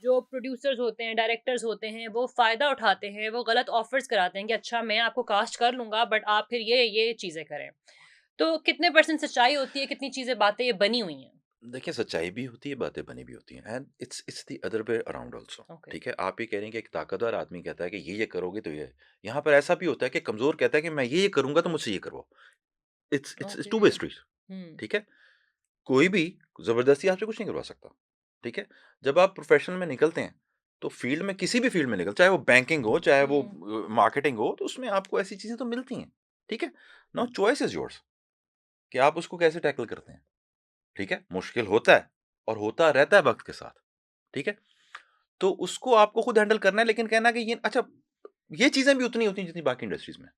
जो प्रोड्यूसर्स होते हैं, डायरेक्टर्स होते हैं, वो फ़ायदा उठाते हैं, वो गलत ऑफ़र्स कराते हैं कि अच्छा मैं आपको कास्ट कर लूँगा बट आप फिर ये चीज़ें करें। तो कितने परसेंट सच्चाई होती है, कितनी चीज़ें बातें ये बनी हुई हैं? देखिए, सच्चाई भी होती है, बातें बनी भी होती हैं and it's the other way around also. Okay, ठीक है? आप ये कह रही हैं कि एक ताकतवर आदमी कहता है कि ये करोगे तो ये। यहाँ पर ऐसा भी होता है कि कमज़ोर कहता है कि मैं ये करूँगा तो मुझसे ये करवाओ। It's too okay. Way street. हुँ, ठीक है? कोई भी ज़बरदस्ती आपसे कुछ नहीं करवा सकता। ठीक है? जब आप प्रोफ़ेशन में निकलते हैं, तो फ़ील्ड में किसी भी फ़ील्ड में चाहे वो बैंकिंग हो, चाहे वो हुँ, मार्केटिंग हो, तो उसमें आपको ऐसी चीज़ें तो मिलती हैं। ठीक है? नाउ चॉइस इज़ योर्स कि आप उसको कैसे टैकल करते हैं। ठीक है? मुश्किल होता है और होता रहता है वक़्त के साथ। ठीक है? तो उसको आपको खुद हैंडल करना है, लेकिन कहना कि ये अच्छा, ये चीज़ें भी उतनी होती हैं जितनी बाकी इंडस्ट्रीज़ में।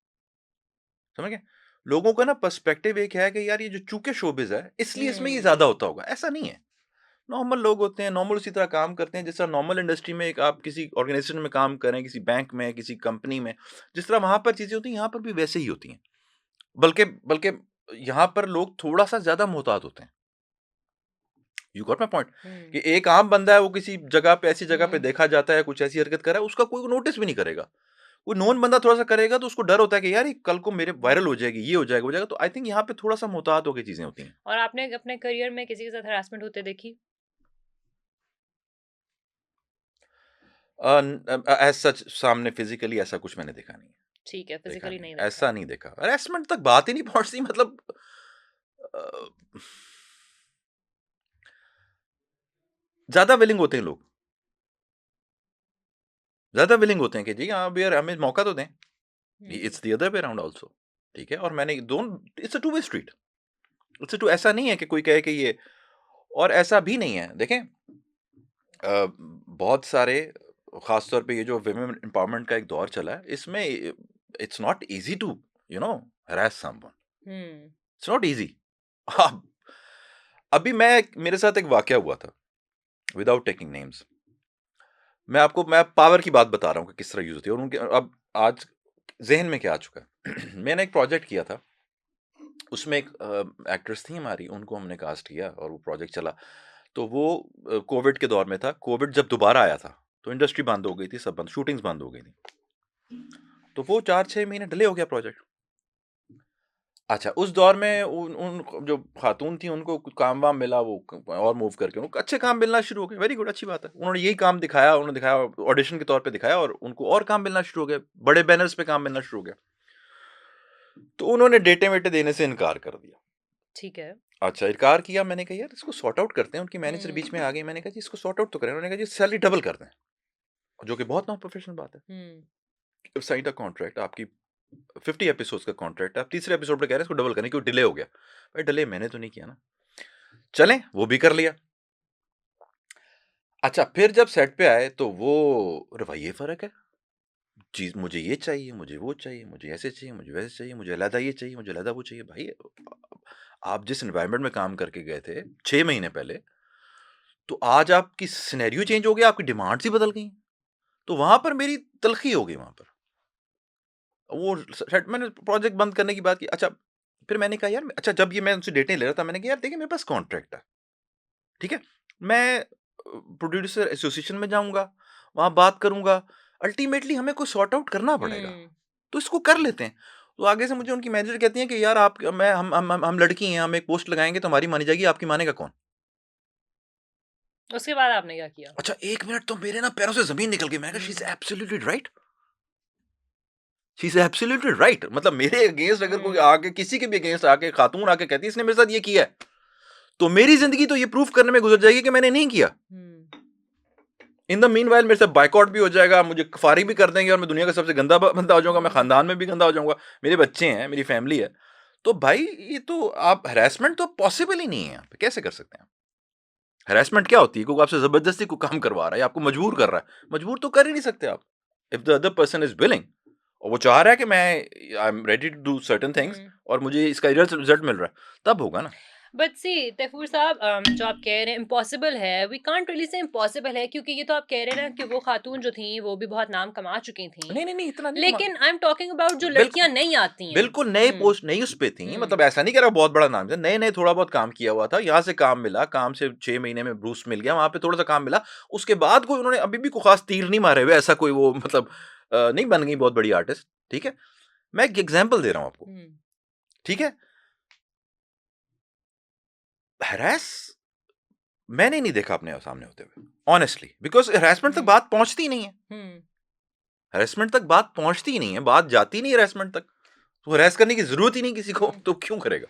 समझ गए? लोगों का ना पर्सपेक्टिव एक है कि यार ये जो चूँकि शोबिज़ है, इसलिए इसमें ये हुँ। ज़्यादा होता होगा। ऐसा नहीं है। नॉर्मल लोग होते हैं, नॉर्मल उसी तरह काम करते हैं, जिस तरह नॉर्मल इंडस्ट्री में एक आप किसी ऑर्गेनाइज़ेशन में काम कर रहे हैं, किसी बैंक में, किसी कंपनी में, जिस तरह वहाँ पर चीज़ें होती हैं, यहाँ पर भी वैसे ही होती हैं। बल्कि बल्कि यहाँ पर लोग थोड़ा-सा ज़्यादा मोहतात होते हैं। You got my point? हुँ, कि एक आम बंदा है, वो किसी जगह पे, ऐसी जगह पे हुँ। देखा जाता है, कुछ ऐसी हरकत कर रहा है, उसका कोई नोटिस भी नहीं करेगा। कोई नोन बंदा थोड़ा-सा करेगा तो उसको डर होता है कि यार ये कल को मेरे वायरल हो जाएगी, ये हो जाएगा, वो हो जाएगा। तो आई थिंक यहाँ पे थोड़ा-सा मोहतात होके चीज़ें होती हैं। और आपने अपने करियर में किसी के साथ हरासमेंट होते देखी? एज़ सच सामने फिज़िकली ऐसा कुछ मैंने देखा नहीं है। ठीक है, देखा फिज़िकली नहीं नहीं है, देखा। ऐसा नहीं देखा। हैरेसमेंट तक बात ही नहीं पहुँचती, मतलब अ, ज़्यादा विलिंग होते हैं लोग। ज़्यादा विलिंग होते हैं कि जी हाँ, अब यार हमें मौका तो दें। हुँ, it's the other way around also. ठीक है? और मैंने दोनों, it's a two way street. It's a two, ऐसा नहीं है कि कोई कहे कि ये, और ऐसा भी नहीं है। देखें, बहुत सारे, ख़ास तौर पे ये जो वुमेन एम्पावरमेंट का एक दौर चला है, इसमें it's not easy to harass someone. हुँ, इट्स नॉट ईज़ी। अब अभी मेरे साथ एक वाक़या हुआ था, विदाउट टेकिंग नेम्स। मैं पावर की बात बता रहा हूँ कि किस तरह यूज़ होती है, और उनके अब आज ज़हन में क्या आ चुका है। मैंने एक प्रोजेक्ट किया था, उसमें एक एक्ट्रेस थी हमारी, उनको हमने कास्ट किया और वो प्रोजेक्ट चला। तो वो कोविड के दौर में था। कोविड जब दोबारा आया था, तो इंडस्ट्री बंद हो गई थी, सब बंद, शूटिंग्स बंद हो गई थी। तो वो 4-6 महीने डिले हो गया प्रोजेक्ट। अच्छा, उस दौर में उन उन जो खातून थी, उनको कुछ काम-वाम मिला, वो क और मूव करके उनको अच्छे काम मिलना शुरू हो गए। वेरी गुड, अच्छी बात है। उन्होंने यही काम दिखाया, उन्होंने दिखाया, ऑडिशन के तौर पे दिखाया, और उनको और काम मिलना शुरू हो गए। बड़े बैनर्स पे काम मिलना शुरू हो गया। तो उन्होंने डेटे-वेटे देने से इनकार कर दिया। ठीक है। अच्छा, इनकार किया। मैंने कहा यार इसको सॉर्ट आउट करते हैं। उनकी मैनेजर हुँ, बीच में आ गई। मैंने कहा जी इसको सॉर्ट आउट तो करें। उन्होंने कहा जी सैलरी डबल कर दें, जो कि बहुत नॉन प्रोफेशनल बात है। हुँ, साइंड अ कॉन्ट्रैक्ट, आपकी 50 एपिसोड्स का कॉन्ट्रैक्ट है, आप तीसरे एपिसोड पे कह रहे हैं इसको डबल करने, क्यों डिले हो गया। भाई डिले मैंने तो नहीं किया ना। चलें, वो भी कर लिया। अच्छा, फिर जब सेट पे आए तो वो, अरे भाई ये फ़र्क है। चीज़ मुझे ये चाहिए, मुझे वो चाहिए, मुझे ऐसे चाहिए, मुझे वैसे चाहिए, मुझे अलग ये चाहिए, मुझे अलग वो चाहिए। भाई आप जिस एनवायरनमेंट में काम करके गए थे 6 महीने पहले, तो आज आपकी सिनेरियो चेंज हो गया, आपकी डिमांड्स ही बदल गई। तो वहाँ पर मेरी तलख़ी हो गई वहाँ पर। वो सेट मैंने प्रोजेक्ट बंद करने की बात की। अच्छा, फिर मैंने कहा यार, अच्छा जब ये मैं उनसे डेटें ले रहा था, मैंने कहा यार देखिए मेरे पास कॉन्ट्रैक्ट है। ठीक है? मैं प्रोड्यूसर एसोसिएशन में जाऊँगा, वहाँ बात करूँगा, अल्टीमेटली हमें कुछ सॉर्ट आउट करना पड़ेगा, हुँ। तो इसको कर लेते हैं। तो आगे से मुझे उनकी मैनेजर कहती हैं कि यार आप मैं हम लड़की हैं, हम एक पोस्ट लगाएँगे तो हमारी मानी जाएगी, आपकी मानेगा कौन? उसके बाद आपने क्या किया? अच्छा 1 मिनट तो मेरे ना पैरों से ज़मीन निकल गई। मैंने कहा she is hmm, absolutely right. She is absolutely right. मतलब मेरे अगेंस्ट अगर कोई हुँ, आके, किसी के भी अगेंस्ट आके खातून आके कहती है इसने मेरे साथ ये किया है, तो मेरी ज़िंदगी तो ये प्रूफ करने में गुज़र जाएगी कि मैंने नहीं किया। हुँ, इन द मीनवाइल मेरे से बायकॉट भी हो जाएगा, मुझे फारिग भी कर देंगे और मैं दुनिया का सबसे गंदा बंदा हो जाऊँगा, मैं हुँ, खानदान में भी गंदा हो जाऊँगा, मेरे बच्चे हैं, मेरी फैमिली है। तो भाई ये तो आप हैरेसमेंट तो पॉसिबल ही नहीं है यहाँ पे, कैसे कर सकते हैं आप? हैरेसमेंट क्या होती है? कोई आपसे ज़बरदस्ती कोई काम करवा रहा है या आपको मजबूर कर रहा है, मजबूर तो कर ही नहीं सकते आप। If the other person is willing और वो चाह रहा है कि मैं I am ready to do certain things हुँ। और मुझे इसका रिज़ल्ट रिज़ल्ट मिल रहा है, तब होगा ना। बट सी तैफूर साहब, जो आप कह रहे हैं इम्पॉसिबल है, we can't really say impossible है, क्योंकि ये तो आप कह रहे हैं ना कि वो खातून जो थी वो भी बहुत नाम कमा चुकी थी। नहीं, नहीं, नहीं, इतना नहीं कमा लेकिन आई एम टॉकिंग अबाउट जो बिल्कुल, लड़कियां नहीं आती हैं। बिल्कुल नए हम्म। पोस्ट नई उस पे थी, हम्म। मतलब ऐसा नहीं कह रहा बहुत बड़ा नाम था, नए-नए थोड़ा बहुत काम किया हुआ था, यहाँ से काम मिला, काम से 6 महीने में बूस्ट मिल गया, वहाँ पे थोड़ा-सा काम मिला, उसके बाद कोई उन्होंने अभी भी कोई खास तीर नहीं मारे हुए, ऐसा कोई वो मतलब नहीं बन गई बहुत बड़ी आर्टिस्ट, ठीक है? मैं एक एग्ज़ाम्पल दे रहा हूँ आपको, हम्म। ठीक है? हैरेस मैंने नहीं देखा अपने सामने होते हुए, ऑनेस्टली, बिकॉज़ हैरेसमेंट तक हम्म। बात पहुँचती ही नहीं है, हम्म। हैरेसमेंट तक बात पहुँचती ही नहीं है, बात जाती ही नहीं है हैरेसमेंट तक, तो हैरेस करने की ज़रूरत ही नहीं किसी को, हम्म। तो क्यों करेगा?